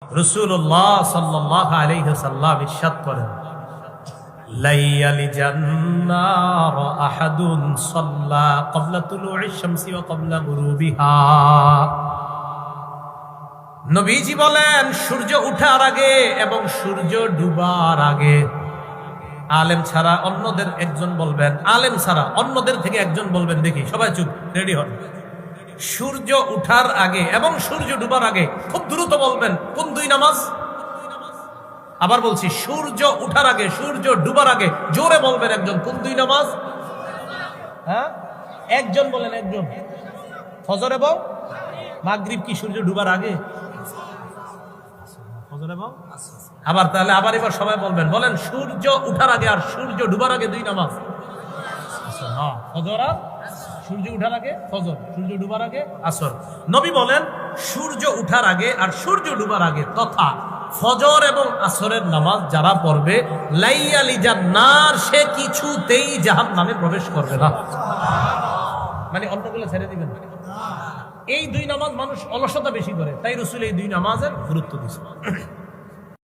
রাসূলুল্লাহ সাল্লাল্লাহু আলাইহি ওয়াসাল্লাম ইরশাদ করেন, লাইয়ালি জান্নার আহাদুন সাল্লা ক্বাবলা তুলুইশ শামসি ওয়া ক্বাবলা গুরুবিহা। নবীজি বলেন, সূর্য ওঠার আগে এবং সূর্য ডুবার আগে আলেম ছাড়া অন্যদের একজন বলবেন, আলেম ছাড়া অন্যদের থেকে একজন বলবেন, দেখি সবাই চুপ, রেডি হন। সূর্য উঠার আগে এবং সূর্য ডুবার আগে খুব দ্রুত বলবেন কোন দুই নামাজ? আবার বলছি, সূর্য উঠার আগে সূর্য ডুবার আগে জোরে বলবেন একজন, কোন দুই নামাজ? হ্যাঁ, একজন বলেন, একজন। ফজর এবং মাগরিব কি সূর্য ডুবার আগে? ফজর এবং আবার তাহলে এবার সবাই বলবেন, বলেন সূর্য উঠার আগে আর সূর্য ডুবার আগে দুই নামাজ। ফজর আর সূর্য উঠার আগে ফজর, সূর্য ডুবার আগে আসর। নবী বলেন, সূর্য উঠার আগে আর সূর্য ডুবার আগে তথা ফজর এবং আসরের নামাজ যারা পড়বে, লাইয়ালি জান্নার, সে কিছুতেই জাহান্নামে প্রবেশ করবে না। মানে অন্যগুলো ছেড়ে দিবেন। এই দুই নামাজ মানুষ অলসতা বেশি করে, তাই রাসূল এই দুই নামাজের গুরুত্ব দিয়েছে।